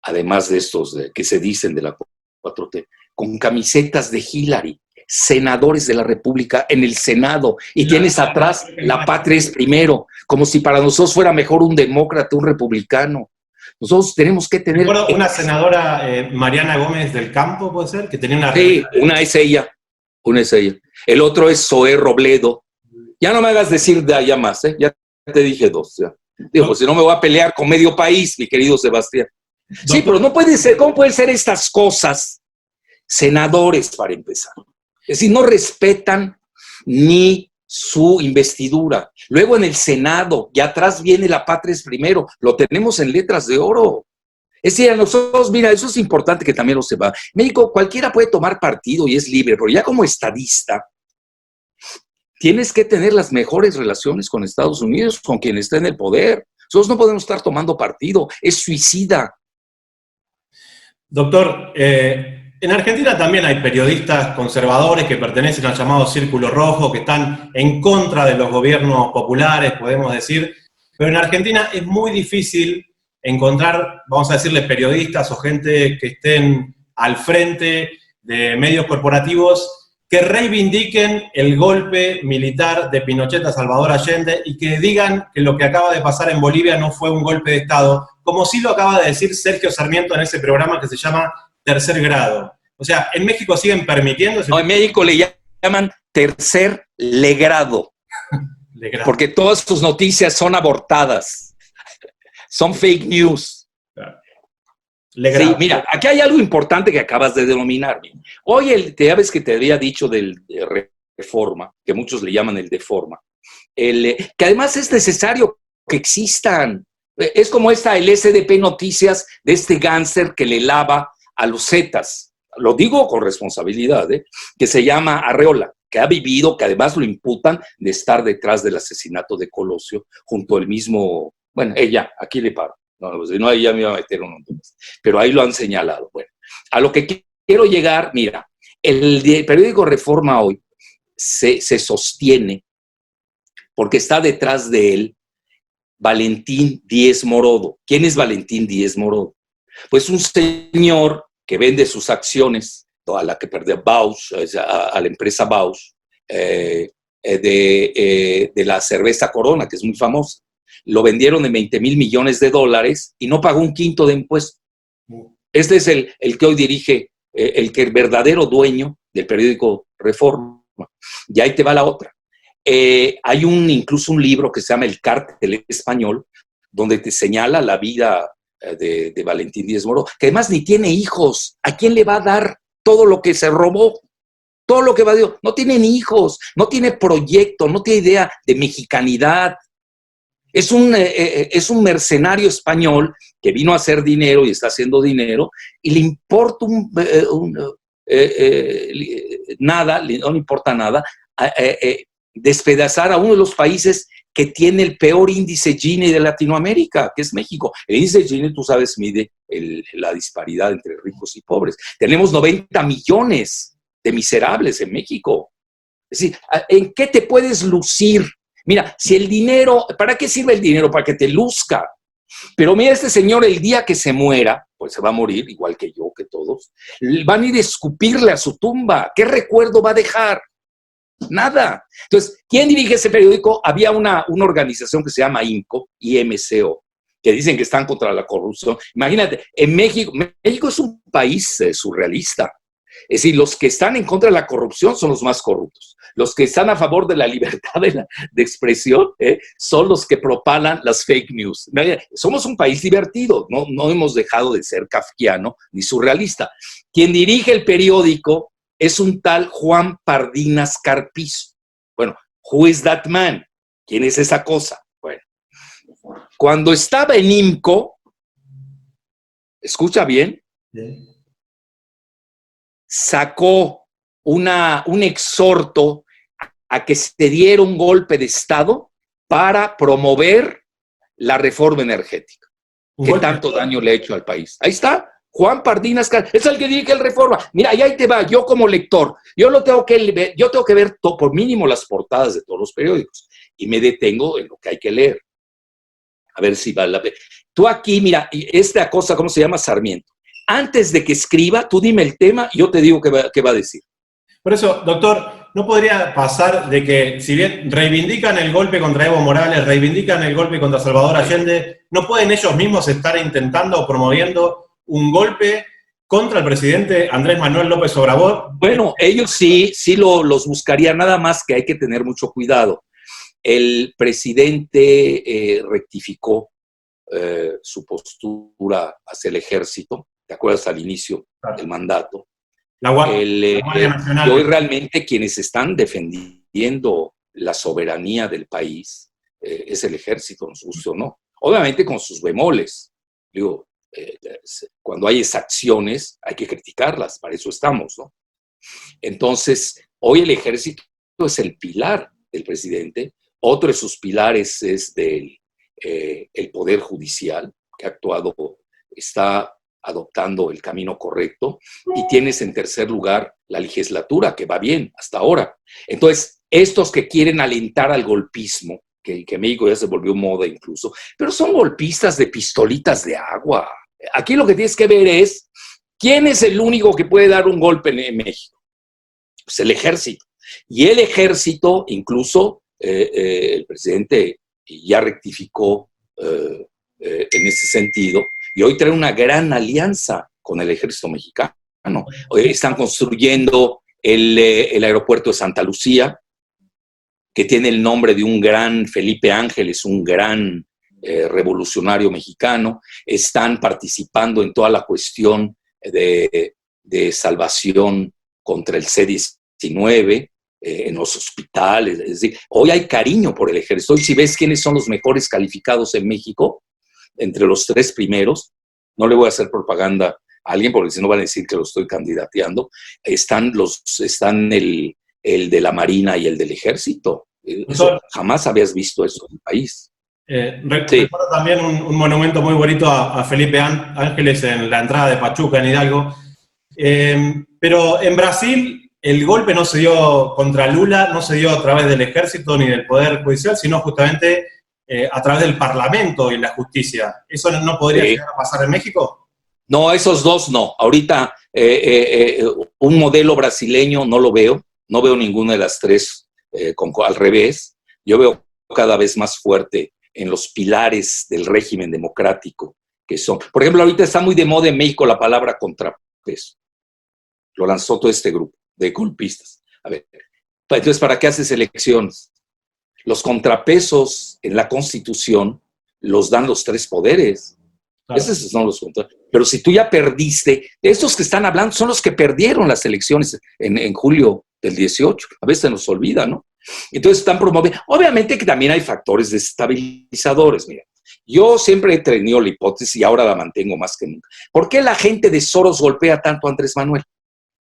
además de estos que se dicen de la 4T, con camisetas de Hillary, senadores de la República en el Senado, y tienes atrás la patria es primero, como si para nosotros fuera mejor un demócrata, un republicano. Nosotros tenemos que tener... Recuerdo una senadora, Mariana Gómez del Campo, ¿puede ser? Que tenía una... Sí, una es ella. El otro es Zoé Robledo. Ya no me hagas decir de allá más, ya te dije dos. Ya. Digo, si no me voy a pelear con medio país, mi querido Sebastián. Sí, pero no puede ser, ¿cómo pueden ser estas cosas? Senadores, para empezar. Es decir, no respetan ni su investidura. Luego en el Senado, y atrás viene la patria es primero, lo tenemos en letras de oro. Es decir, a nosotros, mira, eso es importante que también lo sepa. México, cualquiera puede tomar partido y es libre, pero ya como estadista, tienes que tener las mejores relaciones con Estados Unidos, con quien está en el poder. Nosotros no podemos estar tomando partido, es suicida. Doctor, en Argentina también hay periodistas conservadores que pertenecen al llamado Círculo Rojo, que están en contra de los gobiernos populares, podemos decir, pero en Argentina es muy difícil encontrar, vamos a decirle, periodistas o gente que estén al frente de medios corporativos que reivindiquen el golpe militar de Pinochet a Salvador Allende y que digan que lo que acaba de pasar en Bolivia no fue un golpe de Estado, como sí lo acaba de decir Sergio Sarmiento en ese programa que se llama Tercer Grado. O sea, en México siguen permitiendo... No, en México le llaman tercer legrado, porque todas sus noticias son abortadas, son fake news. Claro. Sí, mira, aquí hay algo importante que acabas de denominar. Hoy, ya ves que te había dicho del Reforma, que muchos le llaman el Deforma, que además es necesario que existan. Es como el SDP Noticias de este gánster que le lava a los zetas. Lo digo con responsabilidad, que se llama Arreola, que ha vivido, que además lo imputan de estar detrás del asesinato de Colosio, junto al mismo, bueno, ella, aquí le paro. No, si no, ahí ya me iba a meter un montón más. Pero ahí lo han señalado. Bueno, a lo que quiero llegar, mira, el periódico Reforma hoy se sostiene porque está detrás de él Valentín Díez Morodo. ¿Quién es Valentín Díez Morodo? Pues un señor que vende sus acciones, a la que perdió Bausch, a la empresa Bausch, de la cerveza Corona, que es muy famosa. Lo vendieron en $20,000 millones y no pagó un quinto de impuesto. Este es el que hoy dirige, el verdadero dueño del periódico Reforma. Y ahí te va la otra. Hay incluso un libro que se llama El Cártel Español, donde te señala la vida de Valentín Díez Morodo, que además ni tiene hijos. ¿A quién le va a dar todo lo que se robó? Todo lo que va a Dios. No tiene ni hijos, no tiene proyecto, no tiene idea de mexicanidad. Es un mercenario español que vino a hacer dinero y está haciendo dinero y le importa nada, no le importa nada, despedazar a uno de los países que tiene el peor índice Gini de Latinoamérica, que es México. El índice Gini, tú sabes, mide la disparidad entre ricos y pobres. Tenemos 90 millones de miserables en México. Es decir, ¿en qué te puedes lucir? Mira, si el dinero, ¿para qué sirve el dinero? Para que te luzca. Pero mira, este señor, el día que se muera, pues se va a morir, igual que yo, que todos, van a ir a escupirle a su tumba. ¿Qué recuerdo va a dejar? Nada. Entonces, ¿quién dirige ese periódico? Había una organización que se llama IMCO, IMCO, que dicen que están contra la corrupción. Imagínate, en México es un país surrealista. Es decir, los que están en contra de la corrupción son los más corruptos. Los que están a favor de la libertad de expresión son los que propalan las fake news. Somos un país divertido, no hemos dejado de ser kafkiano ni surrealista. Quien dirige el periódico es un tal Juan Pardinas Carpizo. Bueno, who is that man? ¿Quién es esa cosa? Bueno, cuando estaba en IMCO, escucha bien, sacó un exhorto a que se diera un golpe de Estado para promover la reforma energética. ¿Qué tanto daño le ha hecho al país? Ahí está, Juan Pardinas, es el que dirige el Reforma. Mira, y ahí te va, yo como lector, yo tengo que ver por mínimo las portadas de todos los periódicos y me detengo en lo que hay que leer. A ver si vale la pena. Tú aquí, mira, esta cosa, ¿cómo se llama? Sarmiento. Antes de que escriba, tú dime el tema y yo te digo qué va a decir. Por eso, doctor, ¿no podría pasar de que, si bien reivindican el golpe contra Evo Morales, reivindican el golpe contra Salvador Allende, no pueden ellos mismos estar intentando o promoviendo un golpe contra el presidente Andrés Manuel López Obrador? Bueno, ellos sí los buscarían, nada más que hay que tener mucho cuidado. El presidente rectificó su postura hacia el ejército, ¿te acuerdas al inicio del mandato? La Guardia Nacional. Y hoy realmente quienes están defendiendo la soberanía del país es el ejército, nos guste o no. Obviamente con sus bemoles. Digo, cuando hay exacciones hay que criticarlas, para eso estamos, ¿no? Entonces, hoy el ejército es el pilar del presidente. Otro de sus pilares es el Poder Judicial, que ha actuado, está adoptando el camino correcto, y tienes en tercer lugar la legislatura, que va bien hasta ahora. Entonces, estos que quieren alentar al golpismo, que México ya se volvió moda incluso, pero son golpistas de pistolitas de agua. Aquí lo que tienes que ver es quién es el único que puede dar un golpe en México. Pues el ejército. Y el ejército, incluso el presidente ya rectificó en ese sentido, y hoy trae una gran alianza con el ejército mexicano. Están construyendo el aeropuerto de Santa Lucía, que tiene el nombre de un gran Felipe Ángeles, un gran revolucionario mexicano. Están participando en toda la cuestión de salvación contra el C-19, en los hospitales. Es decir, hoy hay cariño por el ejército. Hoy, si ves quiénes son los mejores calificados en México, entre los 3 primeros, no le voy a hacer propaganda a alguien porque si no van a decir que lo estoy candidateando, están el de la Marina y el del Ejército. Eso, jamás habías visto eso en el país. Recuerdo también un monumento muy bonito a Felipe Ángeles en la entrada de Pachuca, en Hidalgo. Pero en Brasil el golpe no se dio contra Lula, no se dio a través del ejército ni del Poder Judicial, sino justamente a través del Parlamento y la justicia. ¿Eso no podría llegar a pasar en México? No, esos dos no. Ahorita un modelo brasileño no lo veo, no veo ninguna de las tres al revés. Yo veo cada vez más fuerte en los pilares del régimen democrático, que son, por ejemplo, ahorita está muy de moda en México la palabra contrapeso. Lo lanzó todo este grupo de golpistas. A ver, entonces, ¿para qué haces elecciones? Los contrapesos en la Constitución los dan los 3 poderes. Claro. Esos son los contrapesos. Pero si tú ya perdiste, estos que están hablando son los que perdieron las elecciones en julio del 18. A veces se nos olvida, ¿no? Entonces están promoviendo. Obviamente que también hay factores desestabilizadores. Mira, yo siempre he tenido la hipótesis y ahora la mantengo más que nunca. ¿Por qué la gente de Soros golpea tanto a Andrés Manuel?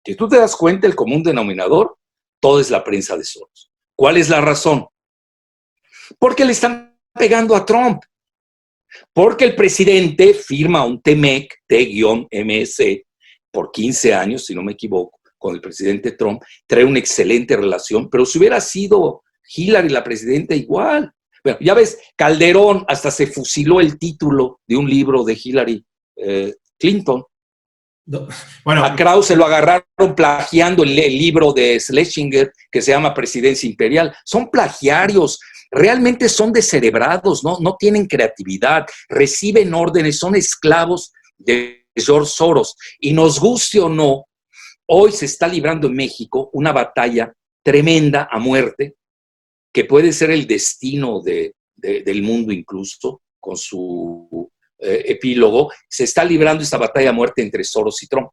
Si tú te das cuenta, el común denominador, todo es la prensa de Soros. ¿Cuál es la razón? Porque le están pegando a Trump. Porque el presidente firma un TMEC, T-MS, por 15 años, si no me equivoco, con el presidente Trump, trae una excelente relación, pero si hubiera sido Hillary la presidenta, igual. Bueno, ya ves, Calderón hasta se fusiló el título de un libro de Hillary Clinton. Bueno, a Krause lo agarraron plagiando el libro de Schlesinger que se llama Presidencia Imperial. Son plagiarios, realmente son descerebrados, no tienen creatividad, reciben órdenes, son esclavos de George Soros. Y nos guste o no, hoy se está librando en México una batalla tremenda a muerte que puede ser el destino del mundo incluso, con su epílogo. Se está librando esta batalla a muerte entre Soros y Trump.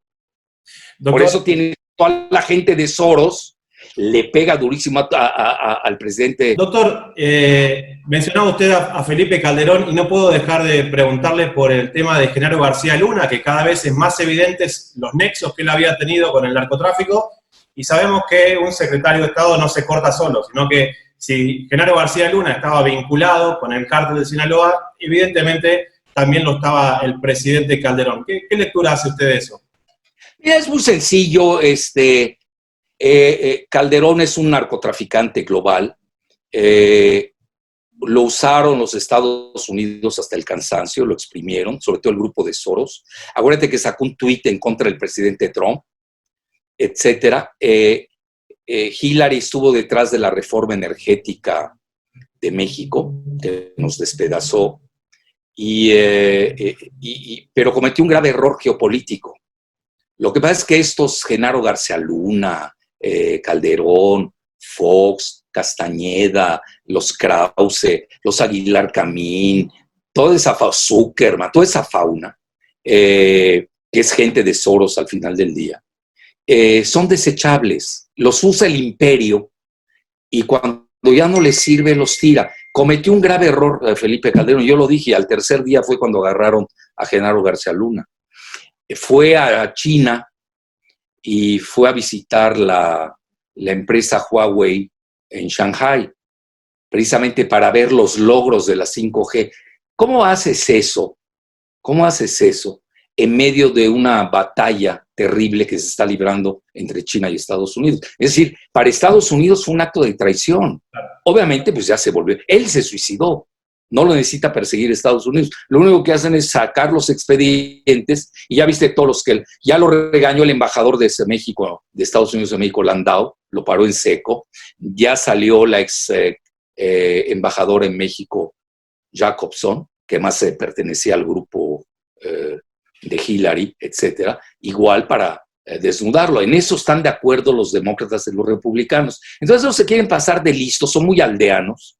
Doctor, por eso tiene toda la gente de Soros, le pega durísimo al presidente. Doctor, mencionaba usted a Felipe Calderón y no puedo dejar de preguntarle por el tema de Genaro García Luna, que cada vez es más evidentes los nexos que él había tenido con el narcotráfico, y sabemos que un secretario de Estado no se corta solo, sino que si Genaro García Luna estaba vinculado con el cártel de Sinaloa, evidentemente también lo estaba el presidente Calderón. ¿Qué lectura hace usted de eso? Mira, es muy sencillo. Calderón es un narcotraficante global. Lo usaron los Estados Unidos hasta el cansancio, lo exprimieron, sobre todo el grupo de Soros. Acuérdate que sacó un tuit en contra del presidente Trump, etcétera. Hillary estuvo detrás de la reforma energética de México, que nos despedazó. Pero cometió un grave error geopolítico. Lo que pasa es que estos Genaro García Luna, Calderón, Fox, Castañeda, los Krause, los Aguilar Camín, toda esa Zuckerman, toda esa fauna, que es gente de Soros al final del día, son desechables. Los usa el imperio y cuando ya no les sirve los tira. Cometió un grave error Felipe Calderón, yo lo dije, al tercer día fue cuando agarraron a Genaro García Luna. Fue a China y fue a visitar la empresa Huawei en Shanghai, precisamente para ver los logros de la 5G. ¿Cómo haces eso? ¿Cómo haces eso en medio de una batalla terrible que se está librando entre China y Estados Unidos? Es decir, para Estados Unidos fue un acto de traición. Obviamente, pues ya se volvió. Él se suicidó. No lo necesita perseguir Estados Unidos. Lo único que hacen es sacar los expedientes y ya viste todos los que... Ya lo regañó el embajador de México, de Estados Unidos de México, Landau, lo paró en seco. Ya salió la ex embajadora en México, Jacobson, que más pertenecía al grupo de Hillary, etcétera, igual para desnudarlo. En eso están de acuerdo los demócratas y los republicanos. Entonces no se quieren pasar de listos, son muy aldeanos,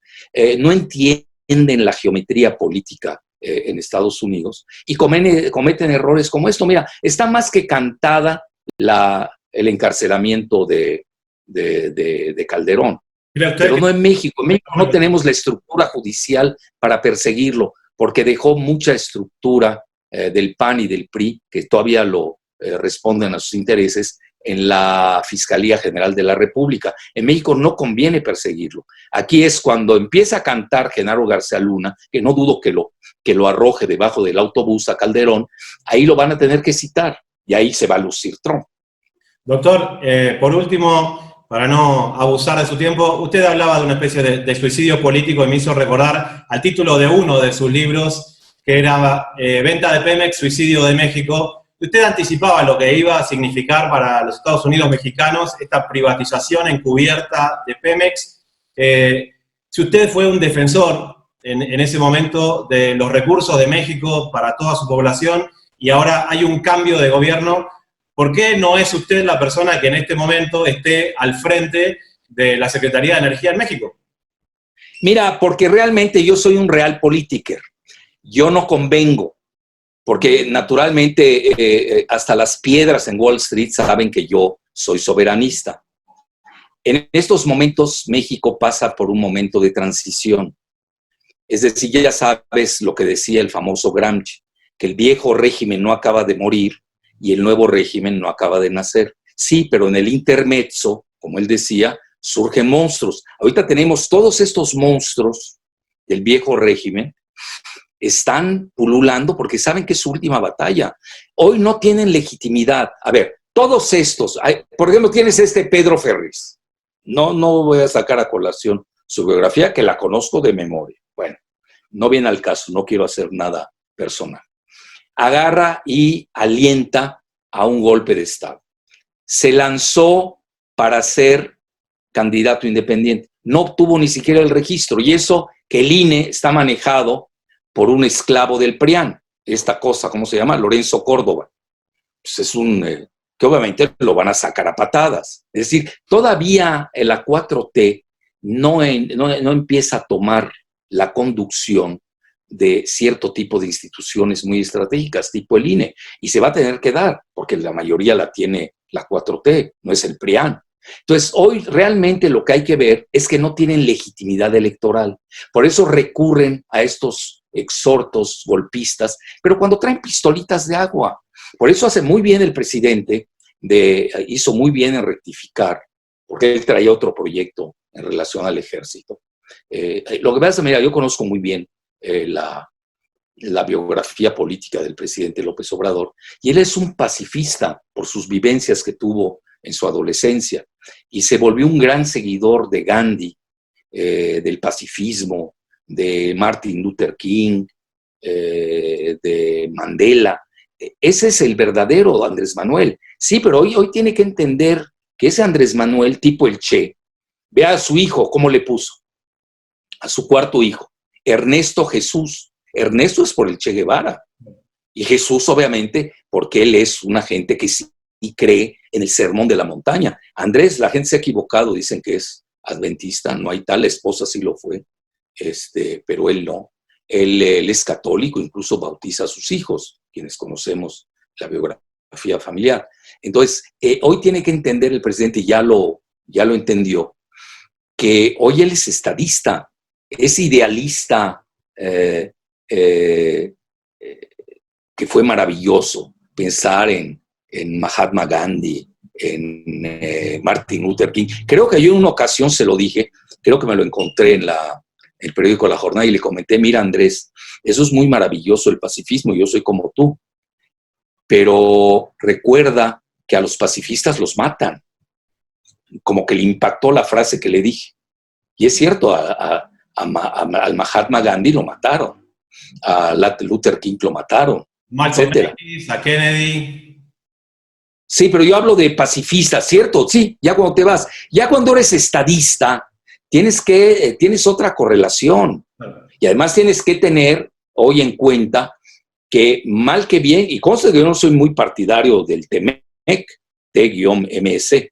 no entienden la geometría política en Estados Unidos y cometen errores como esto. Mira, está más que cantada el encarcelamiento de Calderón. Pero no en México. En México no tenemos la estructura judicial para perseguirlo, porque dejó mucha estructura del PAN y del PRI, que todavía lo responden a sus intereses, en la Fiscalía General de la República. En México no conviene perseguirlo. Aquí es cuando empieza a cantar Genaro García Luna, que no dudo que lo arroje debajo del autobús a Calderón, ahí lo van a tener que citar, y ahí se va a lucir Trump. Doctor, por último, para no abusar de su tiempo, usted hablaba de una especie de suicidio político y me hizo recordar al título de uno de sus libros, que era Venta de Pemex, Suicidio de México. Usted anticipaba lo que iba a significar para los Estados Unidos mexicanos esta privatización encubierta de Pemex. Si usted fue un defensor en ese momento de los recursos de México para toda su población y ahora hay un cambio de gobierno, ¿por qué no es usted la persona que en este momento esté al frente de la Secretaría de Energía en México? Mira, porque realmente yo soy un realpolitiker. Yo no convengo, porque naturalmente hasta las piedras en Wall Street saben que yo soy soberanista. En estos momentos México pasa por un momento de transición. Es decir, ya sabes lo que decía el famoso Gramsci, que el viejo régimen no acaba de morir y el nuevo régimen no acaba de nacer. Sí, pero en el intermezzo, como él decía, surgen monstruos. Ahorita tenemos todos estos monstruos del viejo régimen, están pululando porque saben que es su última batalla. Hoy no tienen legitimidad. A ver, todos estos, por ejemplo, tienes Pedro Ferriz. No voy a sacar a colación su biografía, que la conozco de memoria. Bueno, no viene al caso, no quiero hacer nada personal. Agarra y alienta a un golpe de Estado. Se lanzó para ser candidato independiente. No obtuvo ni siquiera el registro. Y eso que el INE está manejado por un esclavo del PRIAN. Esta cosa, ¿cómo se llama? Lorenzo Córdoba. Pues es que obviamente lo van a sacar a patadas. Es decir, todavía la 4T no empieza a tomar la conducción de cierto tipo de instituciones muy estratégicas, tipo el INE, y se va a tener que dar, porque la mayoría la tiene la 4T, no es el PRIAN. Entonces, hoy realmente lo que hay que ver es que no tienen legitimidad electoral. Por eso recurren a estos exhortos golpistas, pero cuando traen pistolitas de agua. Por eso hace muy bien el presidente, hizo muy bien en rectificar, porque él traía otro proyecto en relación al ejército. Lo que pasa, mira, yo conozco muy bien la biografía política del presidente López Obrador, y él es un pacifista por sus vivencias que tuvo en su adolescencia, y se volvió un gran seguidor de Gandhi, del pacifismo, de Martin Luther King, de Mandela. Ese es el verdadero Andrés Manuel. Sí, pero hoy tiene que entender que ese Andrés Manuel, tipo el Che, vea a su hijo, cómo le puso, a su cuarto hijo, Ernesto Jesús. Ernesto es por el Che Guevara, y Jesús obviamente porque él es una gente que sí cree en el sermón de la montaña. Andrés, la gente se ha equivocado, dicen que es adventista, no hay tal, la esposa sí lo fue, pero él no. Él es católico, incluso bautiza a sus hijos, quienes conocemos la biografía familiar. Entonces, hoy tiene que entender el presidente, y ya lo entendió, que hoy él es estadista, es idealista, que fue maravilloso pensar en Mahatma Gandhi, en Martin Luther King. Creo que yo en una ocasión se lo dije, creo que me lo encontré en el periódico La Jornada y le comenté, mira Andrés, eso es muy maravilloso el pacifismo, yo soy como tú, pero recuerda que a los pacifistas los matan. Como que le impactó la frase que le dije. Y es cierto, a al Mahatma Gandhi lo mataron, a Luther King lo mataron, Malcolm etcétera. X, a Kennedy. Sí, pero yo hablo de pacifistas, ¿cierto? Sí, ya cuando te vas, ya cuando eres estadista, tienes otra correlación. Y además tienes que tener hoy en cuenta que mal que bien, y conste que yo no soy muy partidario del TMEC, T-MS,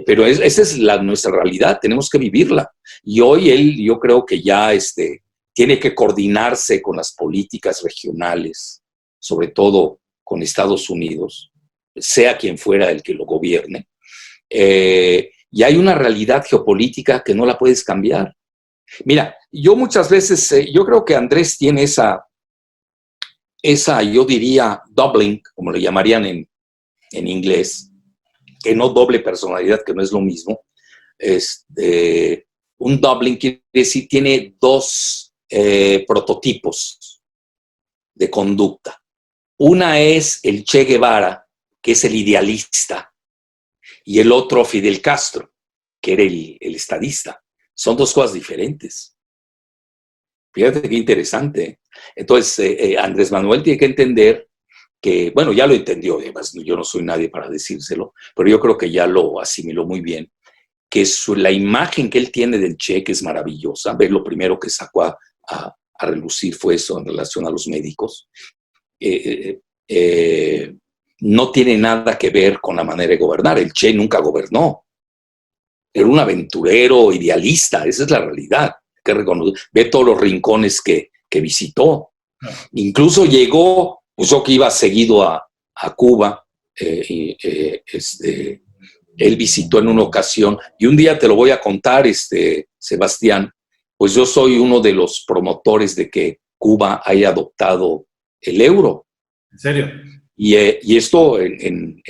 pero esa es nuestra realidad, tenemos que vivirla. Y hoy yo creo que ya tiene que coordinarse con las políticas regionales, sobre todo con Estados Unidos, sea quien fuera el que lo gobierne. Y hay una realidad geopolítica que no la puedes cambiar. Mira, yo muchas veces, yo creo que Andrés tiene esa, yo diría, doubling, como le llamarían en inglés, que no doble personalidad, que no es lo mismo. Un doubling quiere decir, tiene dos prototipos de conducta. Una es el Che Guevara, que es el idealista, y el otro Fidel Castro, que era el estadista. Son dos cosas diferentes. Fíjate qué interesante. Entonces, Andrés Manuel tiene que entender que, bueno, ya lo entendió, además yo no soy nadie para decírselo, pero yo creo que ya lo asimiló muy bien, que la imagen que él tiene del Che, que es maravillosa, ver lo primero que sacó a relucir fue eso en relación a los médicos, no tiene nada que ver con la manera de gobernar. El Che nunca gobernó. Era un aventurero idealista, esa es la realidad. Ve todos los rincones que visitó. Incluso llegó, pues yo que iba seguido a Cuba, él visitó en una ocasión, y un día te lo voy a contar, Sebastián, pues yo soy uno de los promotores de que Cuba haya adoptado el euro. ¿En serio? Y esto en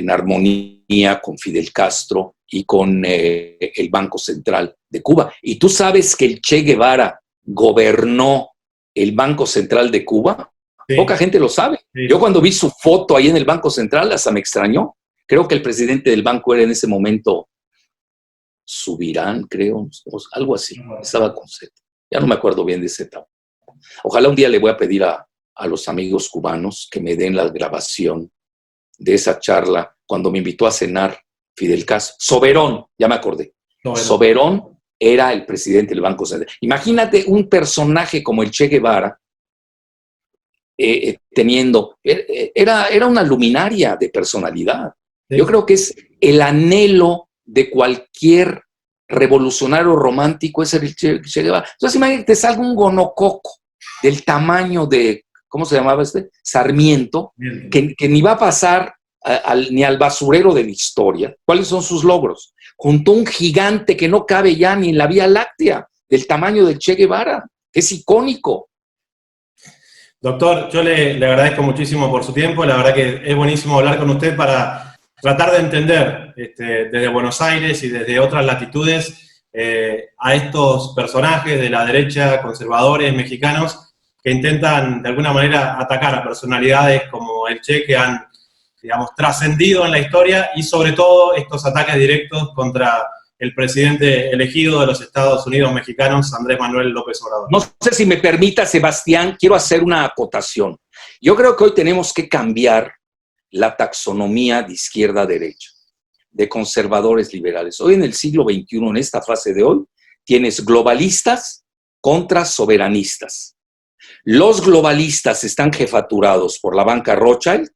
armonía con Fidel Castro y con el Banco Central de Cuba. Y tú sabes que el Che Guevara gobernó el Banco Central de Cuba. Sí. Poca gente lo sabe. Sí. Yo cuando vi su foto ahí en el Banco Central, hasta me extrañó. Creo que el presidente del banco era en ese momento Subirán, creo, algo así. Estaba con Z. Ya no me acuerdo bien de esa etapa. Ojalá un día le voy a pedir a los amigos cubanos que me den la grabación de esa charla cuando me invitó a cenar Fidel Castro. Soberón, ya me acordé. Soberón era el presidente del Banco Central. Imagínate un personaje como el Che Guevara teniendo... Era una luminaria de personalidad. Sí. Yo creo que es el anhelo de cualquier revolucionario romántico, es el Che Guevara. Entonces imagínate que te salga un gonococo del tamaño de... ¿Cómo se llamaba Sarmiento, que ni va a pasar ni al basurero de la historia. ¿Cuáles son sus logros? Juntó un gigante que no cabe ya ni en la Vía Láctea, del tamaño del Che Guevara, que es icónico. Doctor, yo le agradezco muchísimo por su tiempo. La verdad que es buenísimo hablar con usted para tratar de entender desde Buenos Aires y desde otras latitudes a estos personajes de la derecha, conservadores mexicanos, que intentan de alguna manera atacar a personalidades como el Che, que han, digamos, trascendido en la historia, y sobre todo estos ataques directos contra el presidente elegido de los Estados Unidos mexicanos, Andrés Manuel López Obrador. No sé si me permita, Sebastián, quiero hacer una acotación. Yo creo que hoy tenemos que cambiar la taxonomía de izquierda-derecha, de conservadores liberales. Hoy en el siglo XXI, en esta fase de hoy, tienes globalistas contra soberanistas. Los globalistas están jefaturados por la banca Rothschild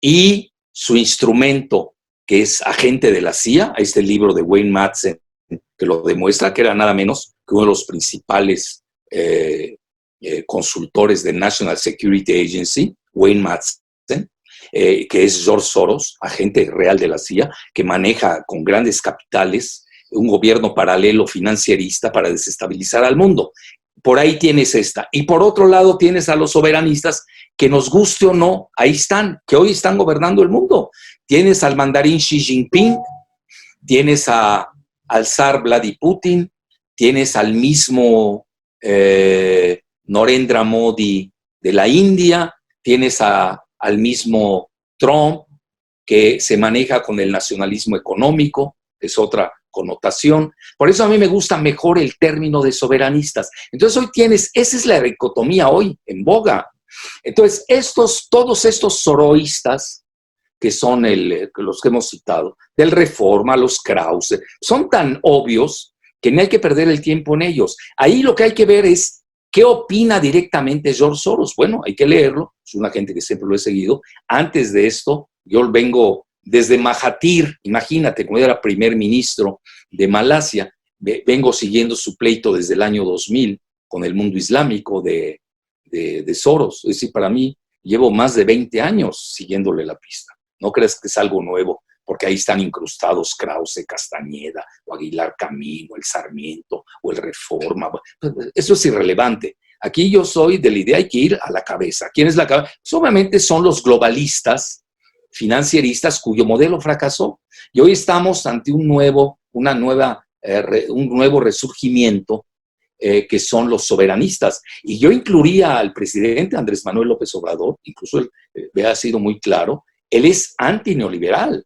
y su instrumento, que es agente de la CIA, este libro de Wayne Madsen, que lo demuestra, que era nada menos que uno de los principales consultores de National Security Agency, Wayne Madsen, que es George Soros, agente real de la CIA, que maneja con grandes capitales un gobierno paralelo financierista para desestabilizar al mundo. Por ahí tienes esta. Y por otro lado tienes a los soberanistas que, nos guste o no, ahí están, que hoy están gobernando el mundo. Tienes al mandarín Xi Jinping, tienes al zar Vladimir Putin, tienes al mismo Narendra Modi de la India, tienes al mismo Trump, que se maneja con el nacionalismo económico, es otra connotación. Por eso a mí me gusta mejor el término de soberanistas. Entonces hoy esa es la dicotomía hoy en boga. Entonces todos estos soroístas, que son los que hemos citado, del Reforma, los Krause, son tan obvios que no hay que perder el tiempo en ellos. Ahí lo que hay que ver es qué opina directamente George Soros. Bueno, hay que leerlo, es una gente que siempre lo he seguido. Antes de esto, yo vengo desde Mahathir, imagínate, cuando era primer ministro de Malasia, vengo siguiendo su pleito desde el año 2000 con el mundo islámico de Soros. Es decir, para mí, llevo más de 20 años siguiéndole la pista. No creas que es algo nuevo, porque ahí están incrustados Krause, Castañeda, o Aguilar Camino, el Sarmiento, o el Reforma. Eso es irrelevante. Aquí yo soy de la idea, hay que ir a la cabeza. ¿Quién es la cabeza? Pues obviamente son los globalistas, financieristas, cuyo modelo fracasó. Y hoy estamos ante un nuevo resurgimiento, que son los soberanistas. Y yo incluiría al presidente Andrés Manuel López Obrador, incluso él ha sido muy claro, él es antineoliberal.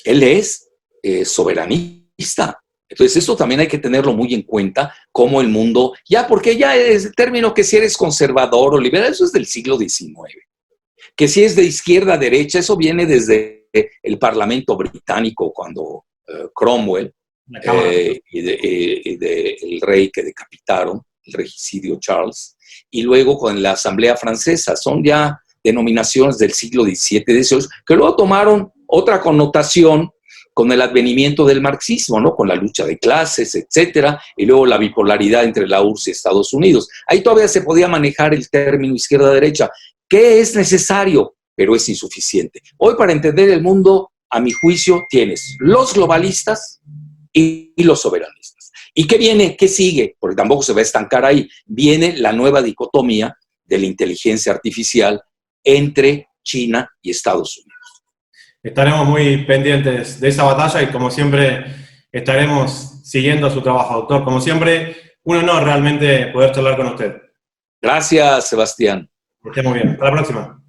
Él es soberanista. Entonces, esto también hay que tenerlo muy en cuenta, como el mundo, porque ya es el término que si eres conservador o liberal, eso es del siglo XIX. Que si es de izquierda a derecha, eso viene desde el Parlamento británico, cuando Cromwell y el rey que decapitaron, el regicidio Charles, y luego con la Asamblea Francesa, son ya denominaciones del siglo XVII y XVIII, que luego tomaron otra connotación con el advenimiento del marxismo, ¿no? Con la lucha de clases, etcétera, y luego la bipolaridad entre la URSS y Estados Unidos. Ahí todavía se podía manejar el término izquierda-derecha, que es necesario, pero es insuficiente. Hoy, para entender el mundo, a mi juicio, tienes los globalistas y los soberanistas. ¿Y qué viene? ¿Qué sigue? Porque tampoco se va a estancar ahí. Viene la nueva dicotomía de la inteligencia artificial entre China y Estados Unidos. Estaremos muy pendientes de esa batalla y, como siempre, estaremos siguiendo su trabajo, doctor. Como siempre, un honor realmente poder charlar con usted. Gracias, Sebastián. Que esté muy bien. Hasta la próxima.